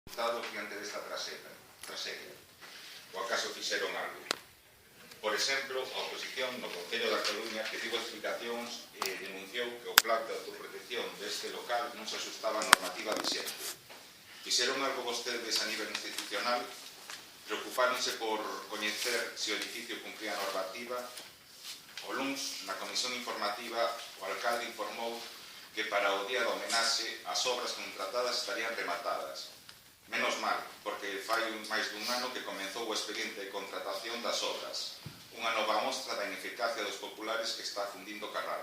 diante desta traxedia. O acaso fixeron algo? Por exemplo, a oposición no Concello da Coruña que tivo explicacións e denunciou que o plan de autoprotección deste local non se axustaba á normativa vixente. Fixeron algo vostedes a nivel institucional? Preocupáronse por coñecer se o edificio cumpría a normativa? O luns, na comisión informativa, o alcalde informou que para o día da homenaxe as obras contratadas estarían rematadas. Menos mal, porque fai máis dun ano que comenzou o expediente de contratación das obras, unha nova mostra da ineficacia dos populares que está fundindo Carral.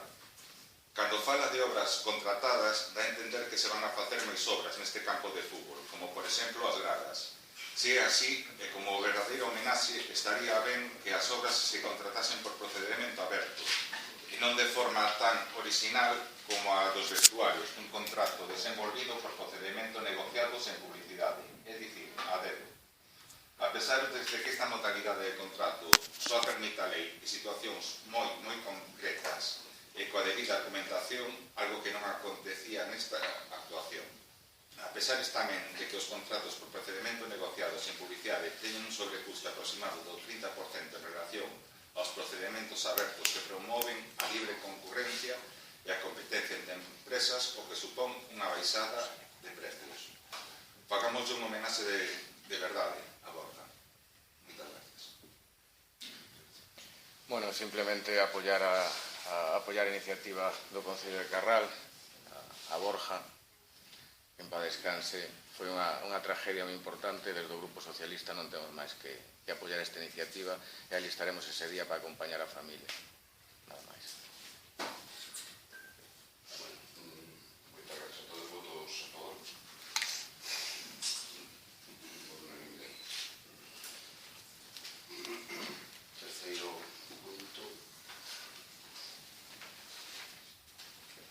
Cando fala de obras contratadas, dá a entender que se van a facer máis obras neste campo de fútbol, como por exemplo as gradas. Se é así, e como verdadeira homenaxe, estaría ben que as obras se contratasen por procedimento aberto, e non de forma tan original como a dos vestuarios, un contrato desenvolvido por procedimento negociado sen publicidade, é dicir, a dedo. A pesar de que esta modalidade de contrato só permite a lei e situacións moi concretas e coa debida argumentación, algo que non acontecía nesta actuación. A pesar tamén de que os contratos por procedimento negociado sen publicidade teñen un sobrecuste aproximado do 30% en relación aos procedimentos abertos que promoven a libre concurrencia e a competencia entre empresas, o que supón unha baixada de prezos. Fagamos un homenaxe de verdade a Borja. Moitas gracias. Bueno, simplemente apoiar a iniciativa do Concello de Carral, a Borja, que en paz descanse. Foi unha tragedia moi importante. Desde o Grupo Socialista non temos máis que apoiar esta iniciativa e ali estaremos ese día para acompañar a familia. Nada máis. Moitas gracias a todos. Votos a favor? Terceiro punto.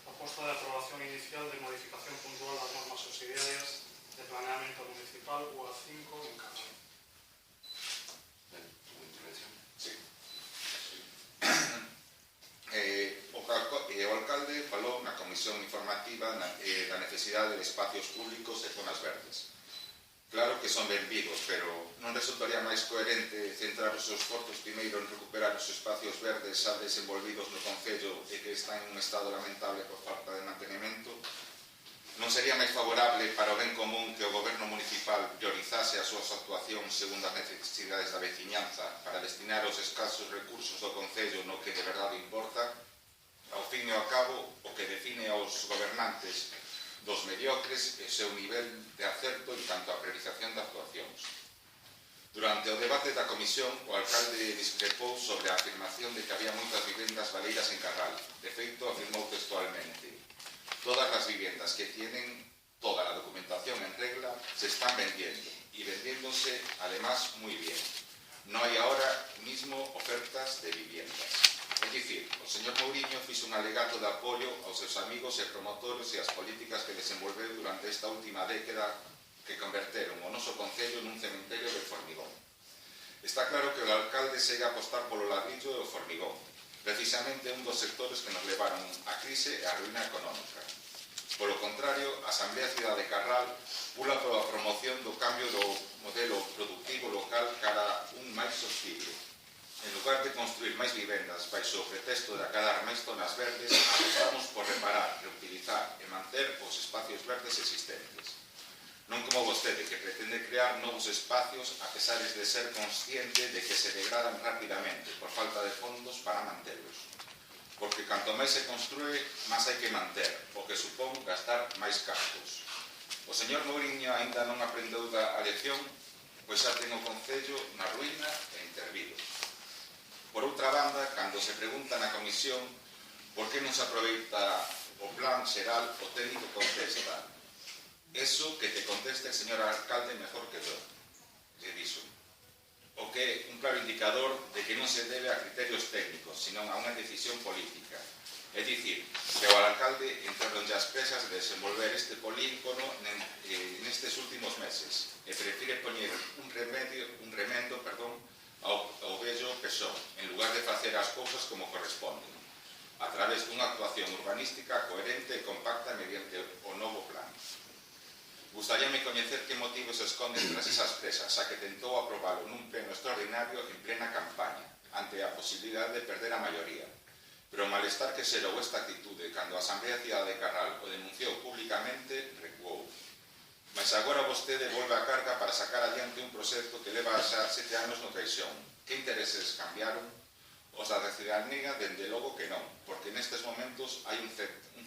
Proposta de aprobación inicial de modificación puntual das normas subsidiarias de planeamento municipal UA5 en Carral. O alcalde falou na comisión informativa da necesidade de espacios públicos e zonas verdes. Claro que son benvidos, pero non resultaría máis coherente centrar os esforzos primeiro en recuperar os espacios verdes xa desenvolvidos no Concello e que están en un estado lamentable por falta de mantenimento? Non sería máis favorable para o ben común que o goberno municipal priorizase as súas actuacións segundo as necesidades da veciñanza para destinar os escasos recursos do Concello no que de verdade importa? Ao fin e ao cabo, o que define aos gobernantes dos mediocres é o seu nivel de acerto en canto á priorización de actuacións. Durante o debate da comisión, o alcalde discrepou sobre a afirmación de que había moitas vivendas baleiras en Carral. De feito, afirmou textualmente: todas las viviendas que tienen toda la documentación en regla se están vendiendo, y vendiéndose además muy bien. No hay ahora mismo ofertas de viviendas. É dicir, o señor Mouriño fixo un alegato de apoio aos seus amigos e promotores e as políticas que desenvolveu durante esta última década que converteron o noso Concello nun cementerio de formigón. Está claro que o alcalde segue a apostar polo ladrillo e o formigón, precisamente un dos sectores que nos levaron á crise e á ruína económica. Polo contrario, a Asamblea Cidade de Carral pula pola promoción do cambio do modelo productivo local cara a un máis sostible. En lugar de construir máis vivendas baixo o pretexto de acadar máis zonas verdes, apostamos por reparar, reutilizar e manter os espacios verdes existentes. Non como vostede, que pretende crear novos espacios a pesar de ser consciente de que se degradan rapidamente por falta de fondos para mantelos. Porque canto máis se construe, máis hai que manter, o que supón gastar máis cartos. O señor Mouriño aínda non aprendeu a lección, pois xa ten o Concello na ruína e intervido. Por outra banda, cando se pregunta na comisión por que non se aproveita o plan xeral, o técnico contesta: eso que te conteste el señor alcalde mejor que yo, lle dixo. O que é un claro indicador de que non se debe a criterios técnicos, senón a unha decisión política. É dicir, que ao alcalde entraron as pesas de desenvolver este polígono nestes últimos meses e prefire poñer un remendo ao vello pezón, en lugar de facer as cousas como corresponden, a través dunha actuación urbanística coherente e compacta mediante o novo plan. Gustaríame coñecer que motivos esas presas, xa que tentou aprobalo nun pleno extraordinario en plena campaña, ante a posibilidade de perder a maioría. Pero o malestar que xerou esta actitude cando a Asamblea Cidade de Carral o denunciou públicamente recuou. Mas agora vostede volve a carga para sacar adiante un proxecto que leva xa 7 anos no caixón. Que intereses cambiaron? Os da cidadanía, dende logo que non, porque nestes momentos hai un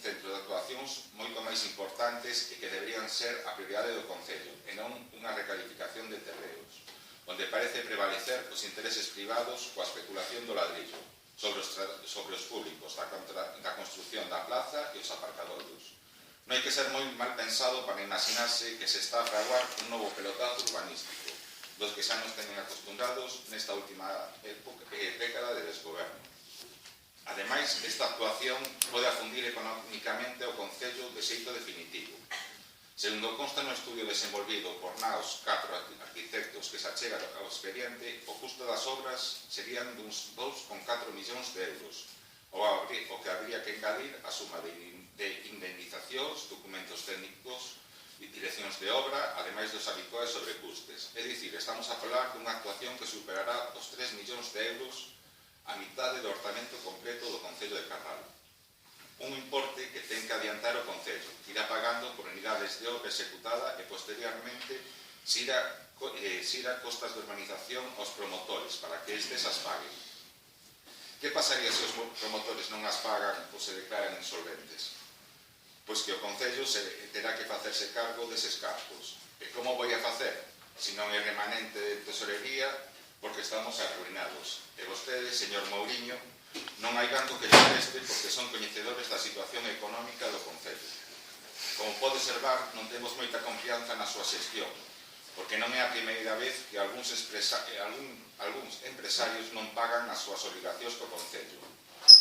centro de actuacións moito máis importantes e que deberían ser a prioridade do Concello, e non unha recalificación de terreos, onde parece prevalecer os intereses privados coa especulación do ladrillo, sobre os públicos, da construción da plaza e os aparcadoiros. Non hai que ser moi mal pensado para imaginarse que se está a fraguar un novo pelotazo urbanístico, dos que xa nos teñen acostumbrados nesta última década de desgoberno. Ademais, esta actuación pode afundir económicamente ao Concello de xeito definitivo. Segundo consta no estudio desenvolvido por naos 4 arquitectos que se achegan ao expediente, o custo das obras serían duns 2,4 millóns de euros, o que habría que engadir a suma de indemnizacións, documentos técnicos e direccións de obra, ademais dos habituais sobrecustes. É dicir, estamos a falar dunha actuación que superará os 3 millóns de euros, a mitade do orzamento completo do Concello de Carral. Un importe que ten que adiantar o Concello, que irá pagando por unidades de obra executada e posteriormente se irá costas de urbanización aos promotores para que estes as paguen. Que pasaría se os promotores non as pagan ou se declaran insolventes? Pois que o Concello terá que facerse cargo deses cargos. E como vai a facer? Se non é remanente de tesorería, porque estamos arruinados. E vostede, señor Mouriño, non hai banco que lle preste porque son coñecedores da situación económica do Concello. Como pode observar, non temos moita confianza na súa xestión, porque non é a primeira vez que algúns empresarios non pagan as súas obligacións co Concello.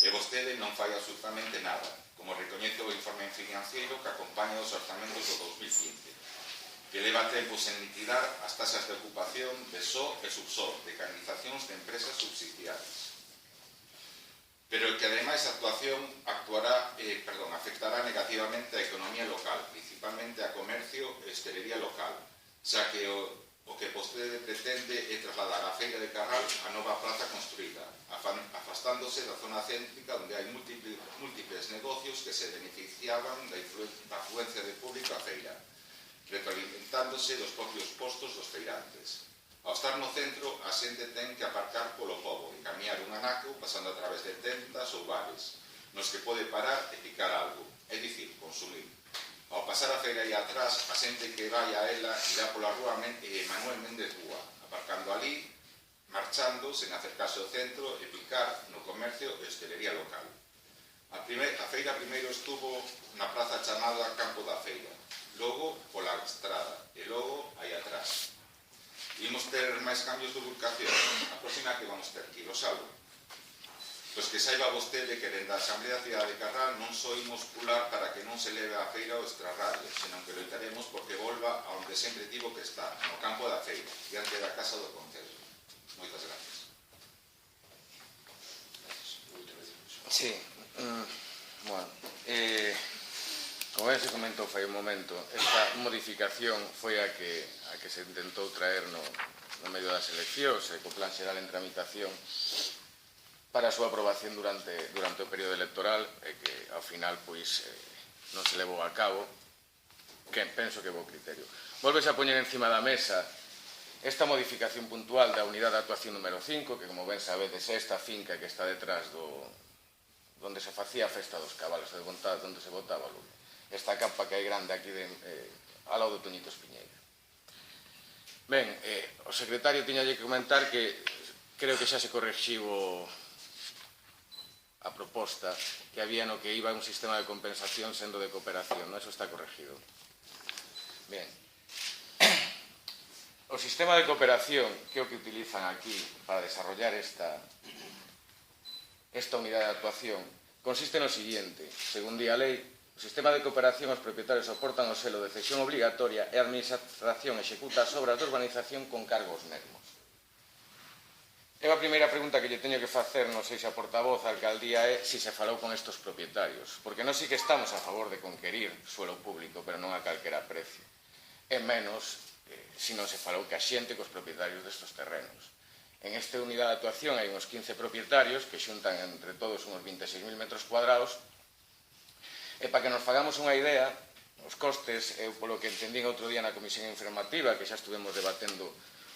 E vostede non fai absolutamente nada, como recoñece o informe financiero que acompaña os orzamentos do 2015, que leva tempo sen liquidar as tasas de ocupación de SO e subSO, de canalizacións de empresas subsidiarias. Pero que ademais a actuación afectará negativamente a economía local, principalmente a comercio e hostelería local, xa que o que vostede pretende é trasladar a Feira de Carral a nova plaza construída, afastándose da zona céntrica onde hai múltiples negocios que se beneficiaban da afluencia de público á feira, retroalimentándose dos propios postos dos feirantes. Ao estar no centro, a xente ten que aparcar polo pobo e camiñar un anaco pasando a través de tendas ou bares, nos que pode parar e picar algo, é dicir, consumir. Ao pasar a feira aí atrás, a xente que vai a ela irá pola rúa Manuel Méndez Rúa, aparcando ali, marchando, sen acercarse ao centro e picar no comercio e hostelería local. A feira primeiro estuvo na praza chamada Campo da Feira, logo pola estrada e logo aí atrás. Imos ter máis cambios de ubicación, a próxima que vamos ter que ir, o salvo. Pois que saiba vostede que dende a Asamblea Cidade de Carral non só imos pular para que non se leve a feira ao extrarradio, senón que loitaremos porque volva a onde sempre tivo que estar, no campo da feira, diante da Casa do Concello. Moitas gracias. Sí, bueno, como ben se comentou fai un momento, esta modificación foi a que se intentou traer no medio das eleccións e co plan xeral en tramitación para a súa aprobación durante o período electoral e que ao final pois non se levou a cabo, que penso que é bo criterio. Volvese a poñer encima da mesa esta modificación puntual da unidade de actuación número 5, que como ben sabedes é esta finca que está detrás onde se facía a festa dos cabalos, onde se botaba o lume. Esta capa que hai grande aquí ao lado do Toñito Espiñeira. Ben, o secretario tiñalle que comentar que creo que xa se correxiu a proposta que había no que iba un sistema de compensación sendo de cooperación, non? Eso está corregido. Bien. O sistema de cooperación que é o que utilizan aquí para desarrollar esta unidade de actuación consiste no siguiente. Según di a lei, o sistema de cooperación os propietarios soportan o selo de cesión obligatoria e a administración executa as obras de urbanización con cargo aos mesmos. E a primeira pregunta que lle teño que facer, non sei se a portavoz a alcaldía é se se falou con estes propietarios, porque non sí que estamos a favor de conquerir suelo público, pero non a calquera precio, e menos se non se falou que a xente cos propietarios destes terrenos. En esta unidade de actuación hai uns 15 propietarios que xuntan entre todos uns 26.000 metros cuadrados, e para que nos fagamos unha idea, os costes, eu polo que entendín outro día na comisión informativa, que xa estuvemos debatendo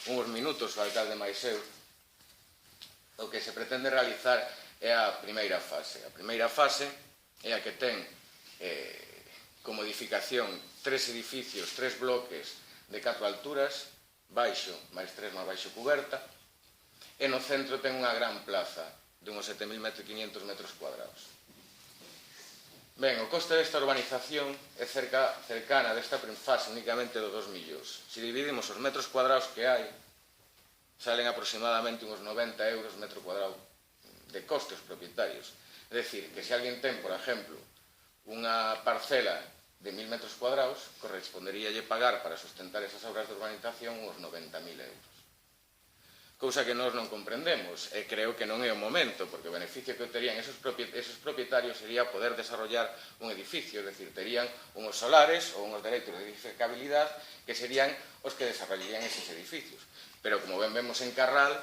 uns minutos o alcalde máis eu, o que se pretende realizar é a primeira fase. A primeira fase é a que ten como edificación 3 edificios, 3 bloques de 4 alturas, baixo, máis 3 máis baixo cuberta, e no centro ten unha gran plaza de uns 7.500 metros cuadrados. Ben, o coste desta urbanización é cercana desta fase únicamente do 2 millóns. Se dividimos os metros cuadrados que hai, salen aproximadamente uns 90 euros metro cuadrado de costes propietarios. É dicir, que se alguén ten, por exemplo, unha parcela de 1.000 metros cuadrados, corresponderíalle pagar para sustentar esas obras de urbanización uns 90.000 euros. Cousa que nós non comprendemos, e creo que non é o momento, porque o beneficio que terían esos propietarios sería poder desarrollar un edificio, é dicir, terían unhos solares ou unhos dereitos de edificabilidade que serían os que desarrollarían esos edificios. Pero, como ben vemos en Carral,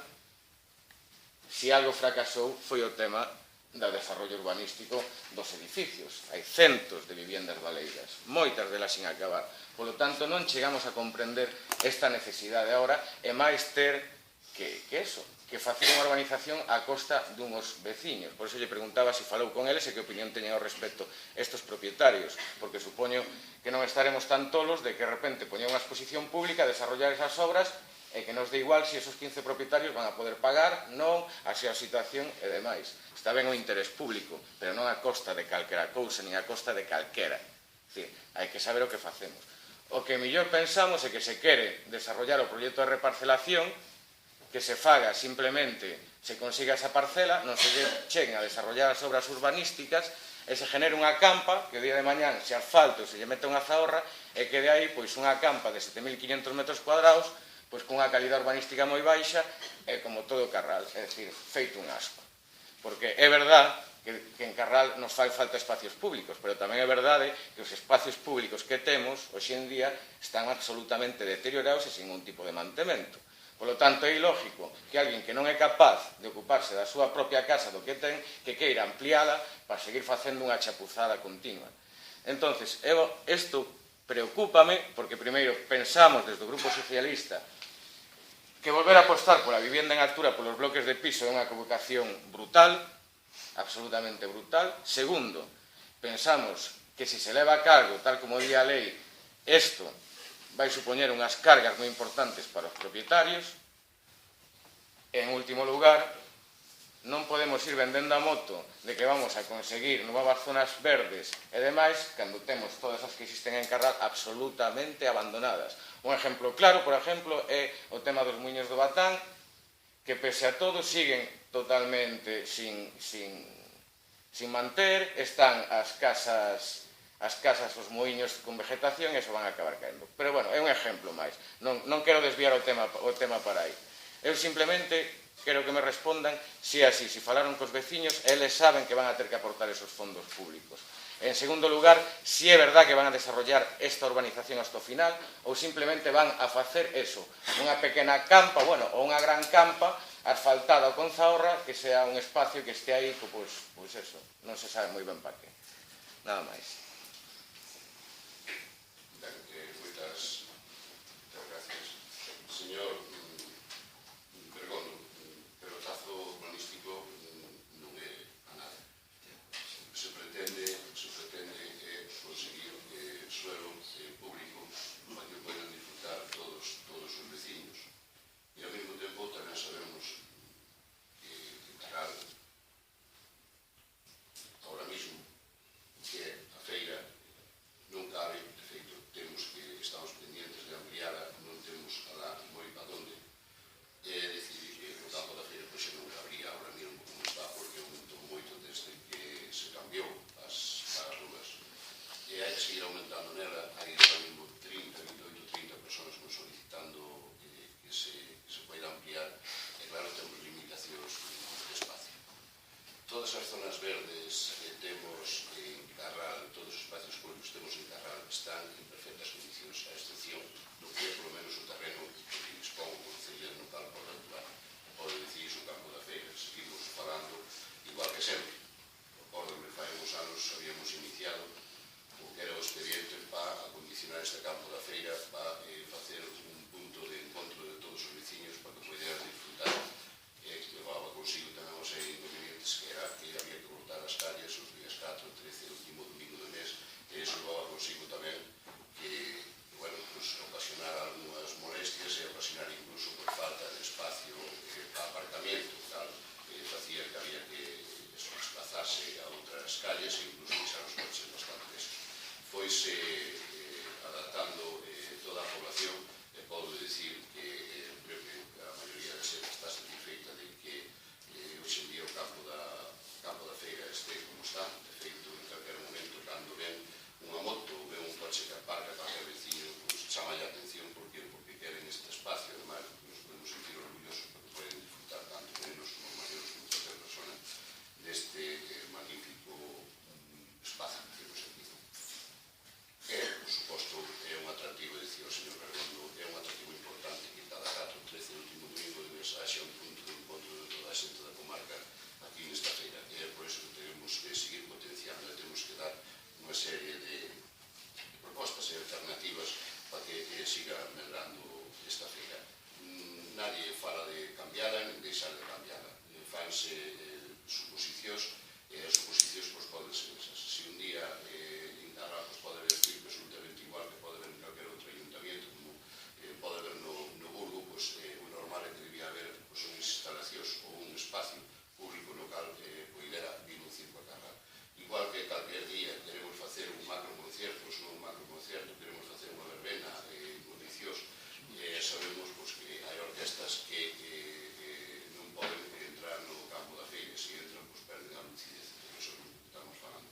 se algo fracasou foi o tema do desarrollo urbanístico dos edificios. Hai centos de viviendas baleiras, moitas delas sin acabar. Por lo tanto, non chegamos a comprender esta necesidade agora, e máis ter que facer unha urbanización a costa dunhos veciños. Por iso lle preguntaba se falou con eles e que opinión teñen ao respecto estes propietarios, porque supoño que non estaremos tan tolos de que de repente poñen unha exposición pública a desarrollar esas obras e que nos dé igual se esos 15 propietarios van a poder pagar, non, a súa situación e demais. Está ben o interés público, pero non a costa de calquera cousa, nin a costa de calquera. É dicir, hai que saber o que facemos. O que mellor pensamos é que se quere desarrollar o proxecto de reparcelación, que se faga simplemente, se consiga esa parcela, non se cheguen a desarrollar as obras urbanísticas e se genere unha campa que o día de mañán se asfalto, se lle mete unha zahorra e que de aí unha campa de 7.500 metros cuadrados cunha calidad urbanística moi baixa e como todo Carral, é dicir, feito un asco. Porque é verdade que en Carral nos fai falta espacios públicos, pero tamén é verdade que os espacios públicos que temos hoxe en día están absolutamente deteriorados e sin un tipo de mantemento. Por lo tanto, é ilógico que alguén que non é capaz de ocuparse da súa propia casa do que ten, que queira ampliála para seguir facendo unha chapuzada continua. Entonces, isto preocúpame, porque primeiro pensamos desde o Grupo Socialista que volver a apostar pola vivenda en altura polos bloques de piso é unha equivocación brutal, absolutamente brutal. Segundo, pensamos que se leva a cargo, tal como di a lei, isto vai supoñer unhas cargas moi importantes para os propietarios. E, en último lugar, non podemos ir vendendo a moto de que vamos a conseguir novas zonas verdes e demais cando temos todas as que existen en Carral absolutamente abandonadas. Un exemplo claro, por exemplo, é o tema dos muiños do Batán, que pese a todo siguen totalmente sin manter, están as casas, os muiños con vegetación e eso van a acabar caendo. Pero, bueno, é un exemplo máis. Non quero desviar o tema para aí. Eu simplemente quero que me respondan se é así, se falaron cos veciños, eles saben que van a ter que aportar esos fondos públicos. En segundo lugar, se é verdad que van a desarrollar esta urbanización hasta o final ou simplemente van a facer eso, unha pequena campa, bueno, ou unha gran campa asfaltada ou con zahorra, que sea un espacio que este aí, pois eso, non se sabe moi ben para qué. Nada máis. Moitas gracias. Señor Bergondo, pelotazo urbanístico non é a nada. Se pretende conseguir suelo público para que poidan disfrutar todos os veciños. E ao mesmo tempo tamén sabemos que Carral ahora mismo que é a feira danse suposicións, e as suposicións poden ser esas. Se un día en Carral pode haber circo absolutamente igual que pode haber en calquer outro ayuntamiento, como pode haber no Burgo, o normal é que debía haber unhas instalacións ou un espacio público no cal poidera vir un circo a Carral. Igual que calquer día queremos facer un macro concierto, non un macro concierto, queremos facer unha verbena noticios, sabemos que hai orquestas que non poden entrar no campo da feira, se entran, perden a lucidez, que eso é o que estamos falando.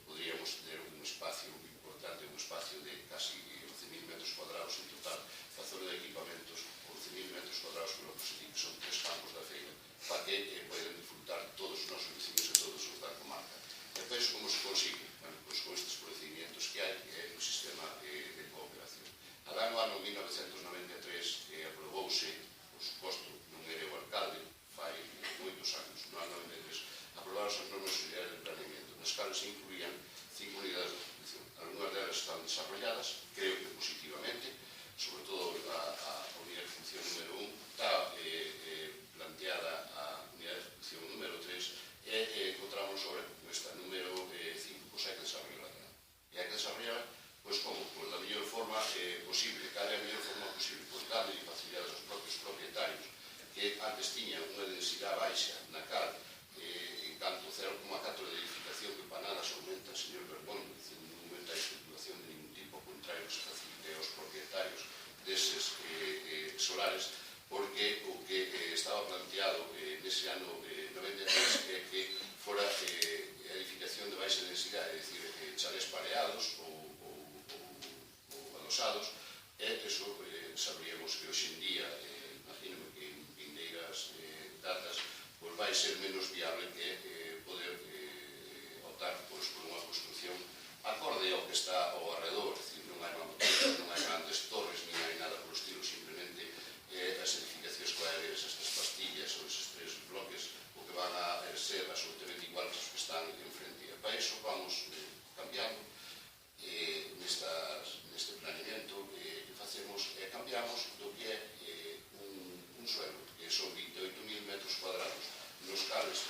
Podríamos ter un espacio importante, un espacio de casi 11.000 metros cuadrados en total, facelo de equipamentos, 11.000 metros cuadrados, pero que son 3 campos da feira, para que poden disfrutar todos os nosos vecinos e todos os da comarca. E depois, como se consigue? Bueno, pois con estes procedimientos que hai, que é un sistema de cooperación. Alá no ano 1993 aprobouse, por suposto, non era o alcalde, fai moitos anos, no ano 93, aprobaron as normas auxiliares de planeamiento, nas cales se incluían 5 unidades de producción. Algunas delas están desarrolladas, creo que positivamente, sobre todo a unidade de función número 1, está planteada a unidade de función número 3, e encontramos sobre esta número 5, pois hai que desarrollarla. E hai que desarrollarla, pois como? Pois da mellor forma posible. Cal é a mellor forma posible? Pois darle facilidades aos propios propietarios que antes tiñan unha densidade baixa na cal, en canto 0,4 de edificación, que para nada se aumenta, señor Bergón, non aumenta a estructuración de ningún tipo, ao contrario, que se facilite aos propietarios deses solares, porque o que estaba planteado nese ano 93 é que fora edificación de baixa densidade, é dicir, chalés pareados ou adosados, e eso sabríamos que hoxe en día, imagino que en vindeiras datas, pois vai ser menos viable que poder optar por unha construcción acorde ao que está ao arredor, é dicir, non hai mamoteiras, non hai grandes torres, nin hai nada por estilo, simplemente as edificacións que vai haber, estas pastillas ou esos 3 bloques, o que van a ser absolutamente iguales aos que están en frente. E para iso vamos cambiando neste planeamento que facemos, cambiamos do que é un suelo, que son 28.000 metros cuadrados, nos cales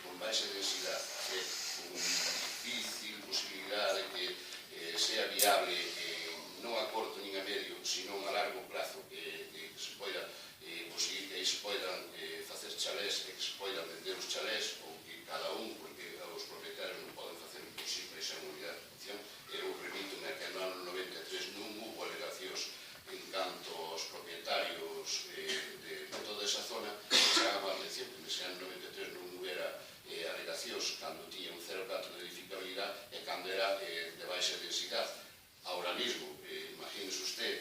con baixa densidade, con difícil posibilidade de que sea viable non a corto nin a medio, sino a largo plazo, que se poida conseguir que aí se poidan facer chalés, que se poidan vender os chalés, ou que cada un, porque os propietarios non poden facer imposible esa unidade de función. Eu remito que no ano 93 non hubo alegacións en canto aos propietarios de toda esa zona, se haga má atención, que nese ano 93 non houbera alegacións cando tiña un 0,4 de edificabilidade e cando era de baixa densidade. Ahora mismo, imagínese usted,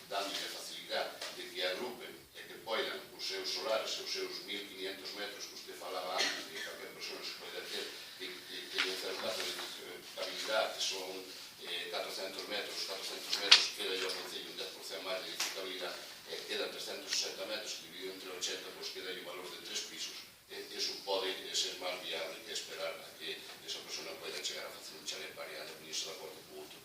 dándolle a facilidade de que agrupen e que poidan os seus solares e os seus 1.500 metros que usted falaba antes, de que calquer persona se poida ter, que teña un 0,4 de edificabilidade, que son 400 metros, queda yo ao Concello un 10% máis de edificabilidade, quedan 360 metros, dividido entre 80, pois queda o valor de 3 pisos. Eso pode ser máis viable que esperar a que esa persona poida chegar a facer un chalé pareado, poñerse de acordo con outro.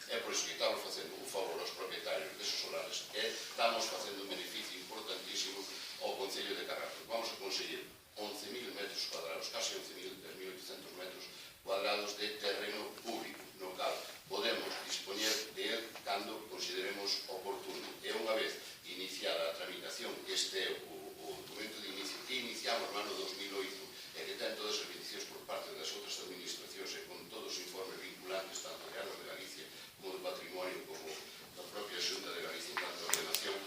É por iso que estamos facendo un favor aos propietarios desos solares, e estamos facendo un beneficio importantísimo ao Concello de Carral. Vamos a conseguir 11.000 metros cuadrados, casi 11.800 metros cuadrados de terreno público, no cal podemos dispoñer de él cando consideremos oportuno. E unha vez iniciada a tramitación, este é o documento de inicio que iniciamos no ano 2008 e que ten todas as bendicións por parte das outras administracións e con todos os informes vinculantes, tanto de Aguas de Galicia como de Patrimonio, como da propia Xunta de Galicia en canto a ordenación,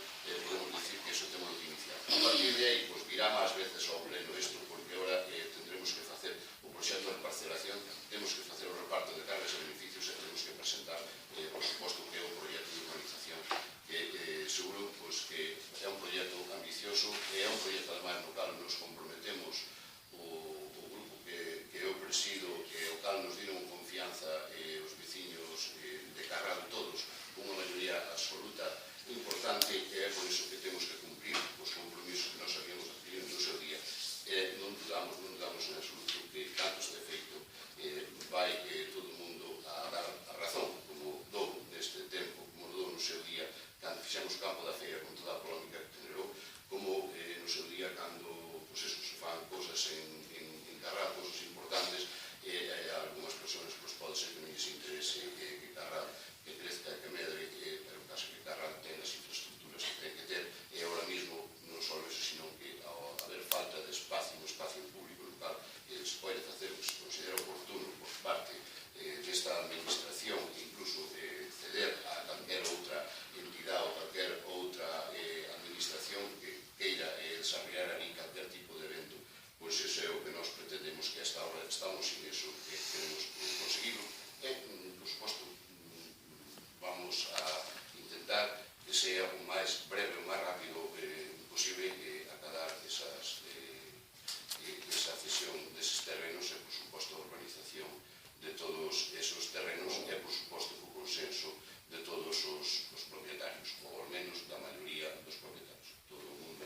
podemos dicir que iso temos que iniciar. A partir de aí, pois virá máis veces ao pleno isto, porque agora tendremos que facer o proxecto de parcelación, temos que facer o reparto de cargas e beneficios e temos que presentar, por suposto, que é un proxecto de urbanización que seguro que é un proxecto ambicioso e é un proxecto, además, no cal nos comprometemos o grupo que eu presido, o cal nos dieron confianza os veciños de Carral todos, unha maioría absoluta importante, e é por iso que temos que cumprir os compromisos que nos habíamos adquirido no seu día. Non dudamos en absoluto que tanto este feito vai todo o mundo a dar a razón, como dou neste tempo, como dou no seu día, cando fixemos o campo da feira con toda a polémica que generou, como no seu día cando, pois eso, fan cousas en Carral, cousas importantes, e algunhas persoas pode ser que non lles interese que Carral que crezca e que medre, pero caso que Carral ten as infraestructuras que ten que ter, e ahora mismo non só eso, sino que ao haber falta de espacio, un espacio público local, se pode facer o que se considera oportuno por parte desta administración, incluso ceder a calquer outra entidade ou calquer outra administración que queira desarrollar ali calquer tipo de evento, pois iso é o que nós pretendemos, que hasta ahora estamos en eso, que queremos conseguirlo, e, por suposto, vamos a intentar que sea o máis breve, o máis rápido posible acadar esa cesión deses terrenos e, por suposto, a urbanización de todos esos terrenos e, por suposto, o consenso de todos os propietarios, ou ao menos da maioría dos propietarios. Todo o mundo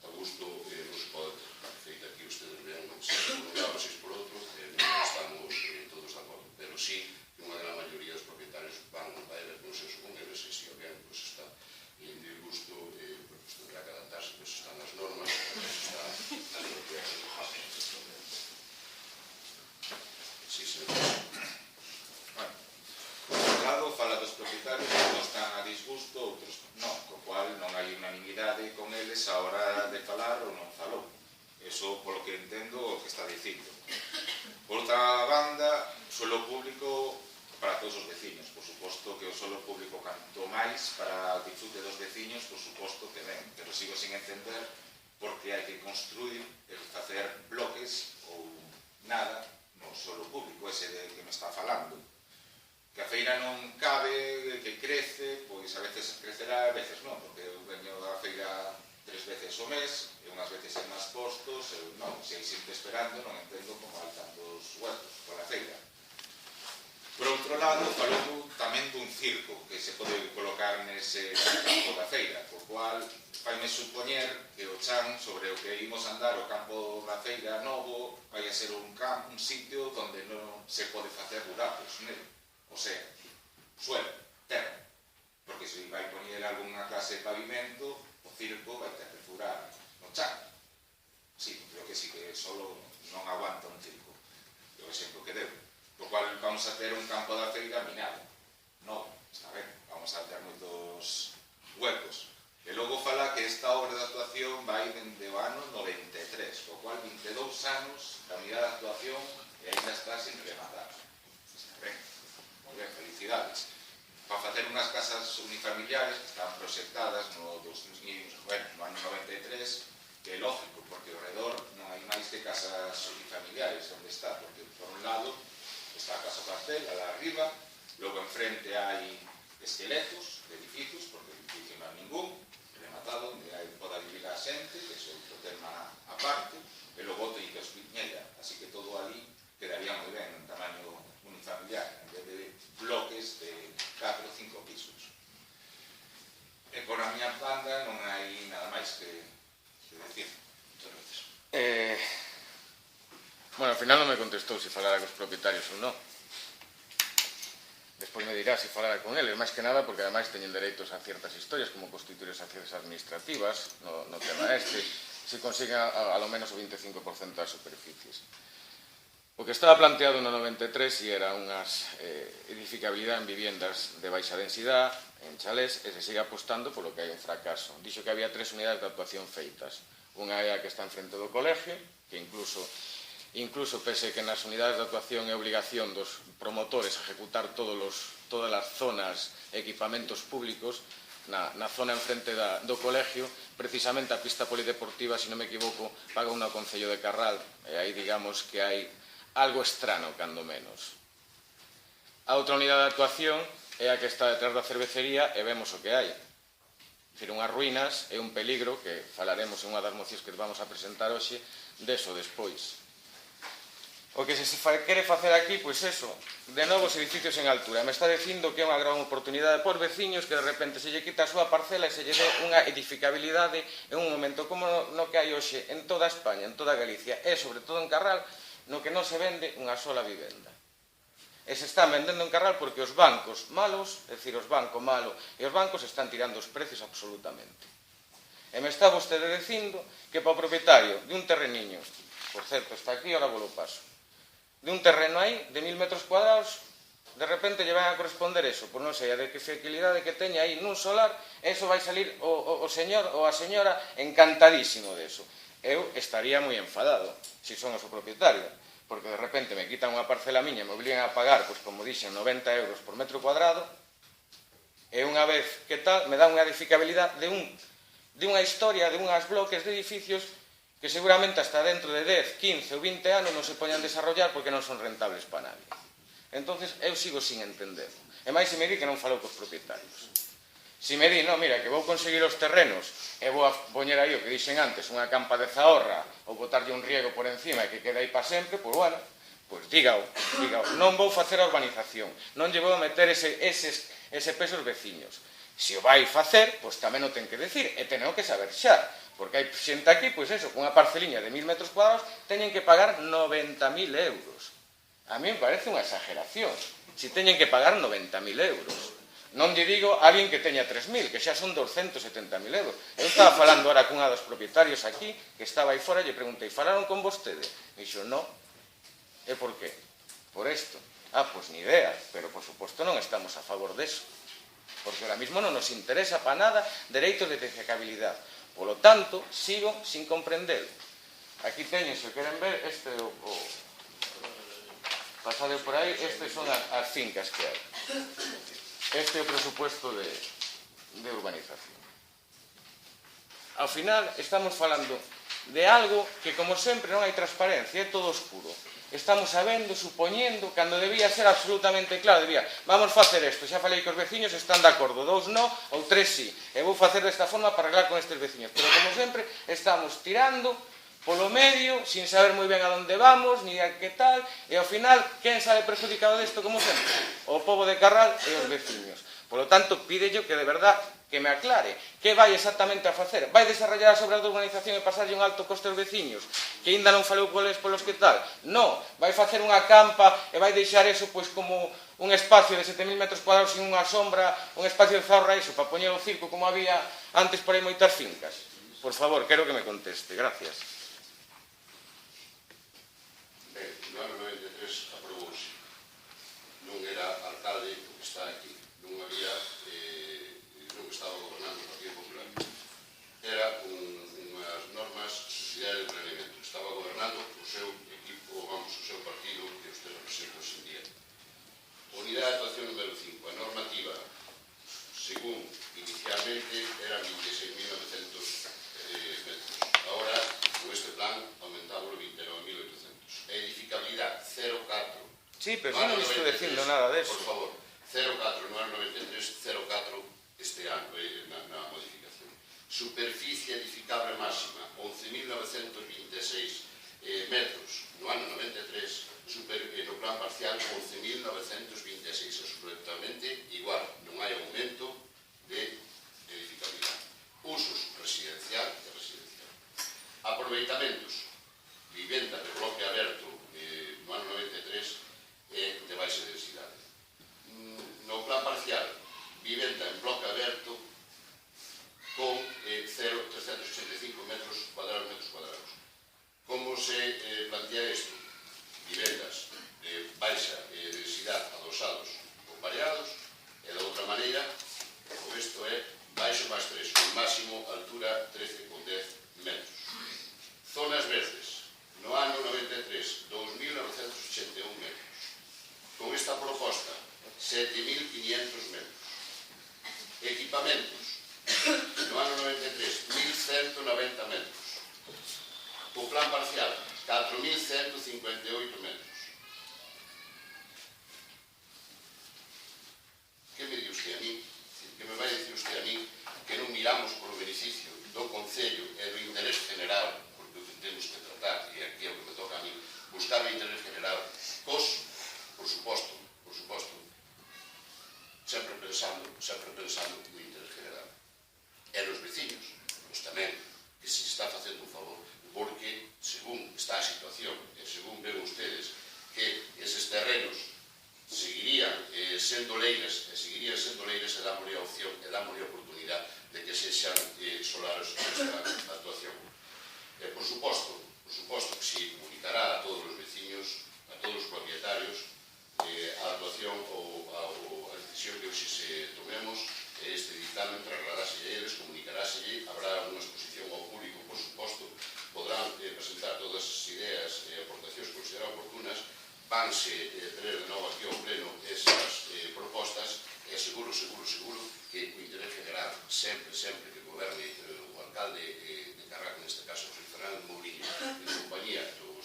a gusto nos pode, feito aquí ustedes vean, se por un lado, se por outro, non estamos todos de acordo, pero sí que unha da maioría dos propietarios vai haber consenso con eles, e se alguén está en disgusto, pues tendrá que adaptarse, pues están as normas, está a expropiación. Sí, señor. Bueno, por un lado, fala dos propietarios que non están a disgusto, outros non, co cual non hai unanimidade con eles a hora de falar ou non falou. Eso, polo que entendo, o que está dicindo. Por outra banda, suelo público para todos os veciños. Por suposto que o suelo público canto máis para o disfrute dos veciños, por suposto que ben, pero sigo sin entender por que hai que construir e facer bloques ou nada no suelo público, ese de que me está falando. Que a feira non cabe, que crece, pois a veces crecerá, a veces non, porque eu veño da feira 3 veces o mes, e unhas veces en máis postos, eu non, se hai xente esperando, non entendo como hai tantos huertos pola feira. Por outro lado, falou tamén dun circo que se pode colocar nese campo da feira, co cual faime supoñer que o chan sobre o que imos andar o campo da feira novo vai a ser un sitio onde non se pode facer buracos nele, o sea, suelo, terra, porque se vai poñer algunha clase de pavimento, o circo vai ter que furar no chan. Sí, creo que sí que solo non aguanta un circo, o exemplo que deu. Por cual vamos a ter un campo da feira minado. Non, está ben, vamos a ter moitos huecos. E logo fala que esta obra de actuación vai dende o ano 93, por cual 22 anos da unidade de actuación e ainda está sin rematar. Está ben, moi ben, felicidades. Para facer unhas casas unifamiliares que estaban proxectadas no ano 93, que é lógico, porque ao redor non hai máis que casas unifamiliares onde está, porque por un lado está a Casa Pastel, a la arriba, logo enfrente hai esqueletos de edificios, porque edificio non hai ningún, rematado, onde poda vivir a xente, que é outro tema aparte, e logo outro que os Piñeira, así que todo ali quedaría moi ben en tamaño unifamiliar, en vez de bloques de 4 ou 5 pisos. E por a miña banda non hai nada máis que decir. Muchas gracias. Bueno, ao final non me contestou se falara cos propietarios ou non. Despois me dirá se falara con eles, máis que nada porque ademais teñen dereitos a ciertas historias, como constituir esas acciones administrativas, no tema este, se consiguen a lo menos o 25% das superficies. O que estaba planteado no 93 era unhas edificabilidade en viviendas de baixa densidade, en chalés, e se sigue apostando polo que hai un fracaso. Dixo que había 3 unidades de actuación feitas. Unha é a que está enfrente do colegio, que incluso pese que nas unidades de actuación é obligación dos promotores ejecutar todas as zonas e equipamentos públicos, na zona enfrente do colegio, precisamente a pista polideportiva, se non me equivoco, paga unha ao Concello de Carral, e aí digamos que hai algo estrano, cando menos. A outra unidade de actuación é a que está detrás da cervecería e vemos o que hai. Dicir, unhas ruínas e un peligro, que falaremos en unha das mocións que vamos a presentar hoxe, deso despois. O que se quere facer aquí, pois eso, de novo os edificios en altura. Me está dicindo que é unha gran oportunidade por veciños que de repente se lle quita a súa parcela e se lle dé unha edificabilidade en un momento como no que hai hoxe en toda España, en toda Galicia e sobre todo en Carral, no que non se vende unha sola vivenda. E se están vendendo en Carral porque os bancos malos, é dicir, os bancos malos e os bancos están tirando os precios absolutamente. E me está vostede dicindo que para o propietario de un terreniño, por certo, está aquí, ahora vos lo paso, de un terreno aí de 1000 metros cuadrados, de repente lle van a corresponder eso, por non sei, a de que flexibilidade que teña aí nun solar, eso vai salir o señor ou a señora encantadísimo deso. Eu estaría moi enfadado, se son o seu propietario, porque de repente me quitan unha parcela miña e me obligan a pagar, pois como dixen, 90 euros por metro cuadrado, e unha vez que tal, me dan unha edificabilidade de unha historia, de unhas bloques de edificios que seguramente hasta dentro de 10, 15 ou 20 anos non se poñan a desarrollar porque non son rentables para nadie. Entonces, eu sigo sin entender. E máis se me di que non falou cos propietarios. Se me di, non, mira, que vou conseguir os terrenos e vou a poñer aí o que dixen antes, unha campa de zahorra ou botarlle un riego por encima e que quede aí para sempre, pois bueno, pois dígao. Non vou facer a urbanización, non lle vou a meter ese peso aos veciños. Se o vai facer, pois tamén o ten que decir, e teneo que saber xa, porque hai xente aquí, pois eso, con unha parceliña de 1000 metros cuadrados, teñen que pagar 90.000 euros. A mí me parece unha exageración, se teñen que pagar 90.000 euros. Non lle digo a alguén que teña 3.000, que xa son 270.000 euros. Eu estaba falando ahora cunha dos propietarios aquí, que estaba aí fora, e lle preguntei, falaron con vostede? E dixo, no. E por qué? Por isto. Pois ni idea, pero por suposto non estamos a favor deso. Porque ahora mismo non nos interesa para nada dereitos de edificabilidade. Polo tanto, sigo sin comprender. Aquí teñen, se queren ver, pasade por aí, estas son as fincas que hai. Este é o presupuesto de urbanización. Ao final, estamos falando de algo que, como sempre, non hai transparencia, é todo oscuro. Estamos sabendo, supoñendo, cando debía ser absolutamente claro, debía, vamos facer isto, xa falei que os veciños están de acordo, 2 no ou 3 sí, e vou facer desta forma para arreglar con estes veciños. Pero, como sempre, estamos tirando polo medio, sin saber moi ben a onde vamos, ni a que tal, e ao final, quen sale perjudicado desto, como sempre? O pobo de Carral e os veciños. Polo tanto, pídello que de verdad que me aclare que vai exactamente a facer. Vai desarrollar as obras de urbanización e pasarlle un alto coste aos veciños que ainda non falou polos que tal? Non, vai facer unha campa e vai deixar eso pois como un espacio de 7.000 metros cuadrados sin unha sombra, un espacio de zahorra iso, para poñer o circo como había antes por aí moitas fincas. Por favor, quero que me conteste. Gracias. Ben, no ano 93 aprobouse. Non era alcalde o que está aquí. Non había, non estaba gobernando o Partido Popular. Era unhas normas de sociedade de planeamento. Estaba gobernando o seu equipo, vamos, o seu partido que usted representa hoxe en día. Unidade de actuación número 5. A normativa, según inicialmente, eran 26.900 metros. Ahora, con este plan, aumentámoslo 29.800. Edificabilidade, 0,4. Sí, pero yo no le estoy diciendo nada de eso. Por favor, 0,4 no ano 93, 0,4 este ano, na modificación. Superficie edificable máxima, 11.926 metros no ano 93, no plan parcial, 11.926, absolutamente igual, non hai aumento de edificabilidade. Usos residencial e residencial. Aproveitamentos, vivenda de bloque aberto no ano 93 de baixa densidade. No plan parcial, vivenda en bloque aberto con 385 metros cuadrados. Como se plantea isto? Vivendas de baixa densidade adosados ou pareados, e de outra maneira, o isto é baixo máis 3, con máximo altura 13,10 metros. Zonas verdes, no ano 93, 2.981 metros. Con esta proposta, 7.500 metros. Equipamentos, no ano 93, 1.190 metros. O plan parcial, 4.158 metros. Que me di usted a mí? Que me vai dicir usted a mí que non miramos polo beneficio do Concello e do interés general, porque o que temos que tratar, e aquí é o que me toca a mí, buscar o interés general, por suposto, sempre pensando no interés general. E nos veciños, pois tamén, que se está facendo un favor, porque, según está a situación, e según ven ustedes, solares nesta actuación. Por suposto que se comunicará a todos os veciños, a todos os propietarios, a actuación ou a decisión que hoxe se tomemos, este dictamen trasladarase a eles, comunicaráselle, habrá unha exposición ao público, por suposto, podrán presentar todas as ideas e aportacións que consideran oportunas, vanse tener de novo aquí ao pleno esas propostas, e seguro que o interés general, sempre que goberne o alcalde de Carral, neste caso, José Fernando Mourinho, en compañía do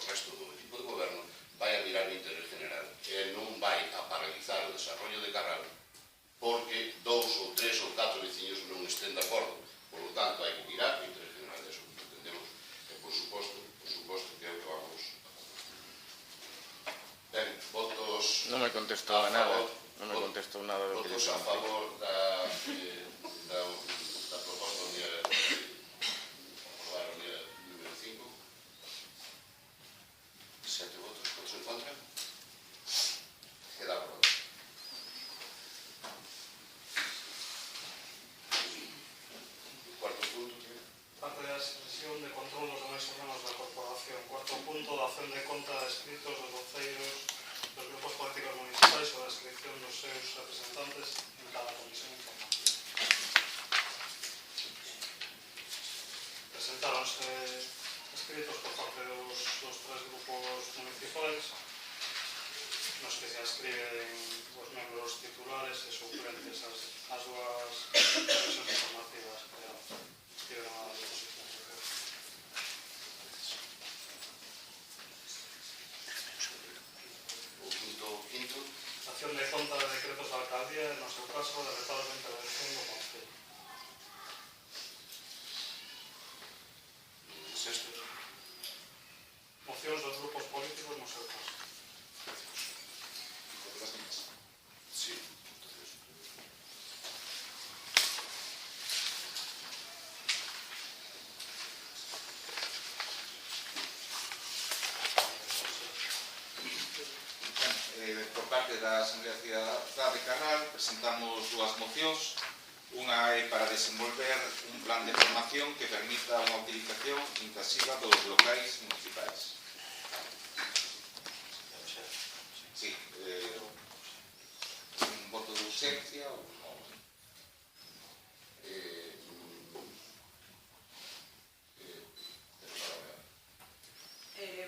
resto do equipo de goberno, vai a mirar o interés general e non vai a paralizar o desarrollo de Carral porque 2 ou 3 ou 4 veciños non estén de acordo. Por lo tanto, hai que mirar o interés general de eso, entendemos, e por suposto que é o que vamos a fazer. Ben, votos... Non me contestou a nada. Non me contestou nada do que lle votos a planteei. favor da proposta unida aprobar a unida número 5. 7 votos, votos en contra. Queda aprobado. Cuarto punto. Parte da sesión de control dos demais órganos da corporación. Cuarto punto, dación de conta de escritos dos voceiros dos grupos políticos municipais sobre a inscripción dos seus representantes en cada comisión informativa. Presentáronse escritos por parte dos 3 grupos municipais nos que se inscriben os membros titulares e suplentes as dúas comisións informativas que estiveron a disposición do grupo. O punto quinto. Acción de conta de decretos da alcaldía, no seu caso, de retalos de intervención do Concello. Sexto. Mocións dos grupos políticos no seu caso. Sí. Por parte da Asamblea Cidadá de Carral presentamos dúas mocións. Unha é para desenvolver un plan de formación que permita unha utilización intensiva dos locais municipais. Sí, un voto de urxencia ou non?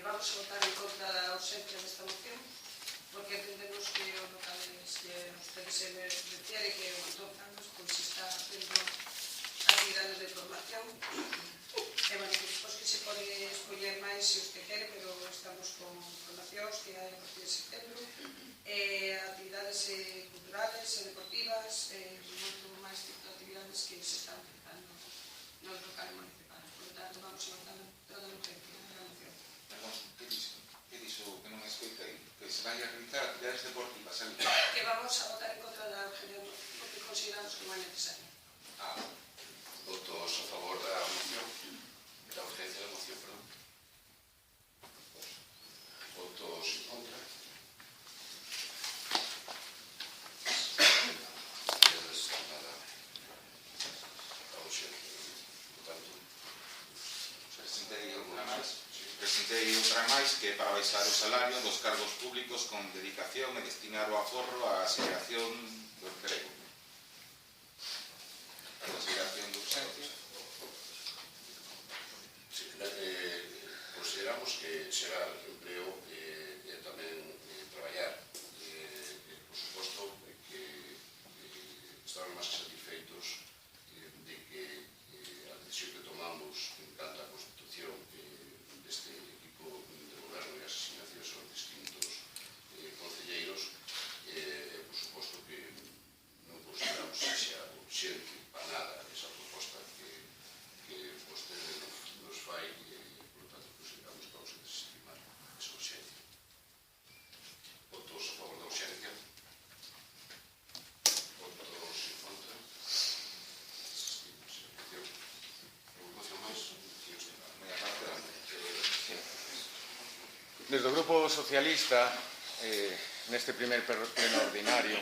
Vamos a votar en contra da urxencia desta moción porque entendemos que os locales que ustedes se refiere que o Antón Franco pues está haciendo actividades de formación e bueno, despois que se pode escoller máis se os que quere, pero estamos con formacións que hai a partir de setembro actividades culturales e deportivas moito máis tipo de actividades que se están realizando nos locales municipales, por lo tanto vamos a votar toda a urgencia da moción. Perdón, que dixo que non escoitei? Que se vai a realizar actividades deportivas, ali? Que vamos a votar en contra da urgencia porque consideramos que non é necesario. Votos a favor da moción, da urgencia da moción, perdón. Votos en contra. Queda desestimada a urgencia. Por tanto, Presentei outra máis que é para baixar o salario dos cargos públicos con dedicación e destinar o aforro á asignación do emprego. A consideración de urxencia. consideramos que xerar empreo e tamén traballar. Por suposto que estamos máis satisfeitos de que a decisión que tomamos en canto á constitución deste equipo de goberno e as asignacións aos distintos concelleiros por suposto que non consideramos que xa urxente para nada esa proposta que vostede nos fai por lo tanto consideramos que vamos a desestimar esa urxencia. Votos a favor da urxencia, votos en contra, desestimos a moción. Alguna moción máis? Moi aparte da Desde o Grupo Socialista, neste primer pleno ordinario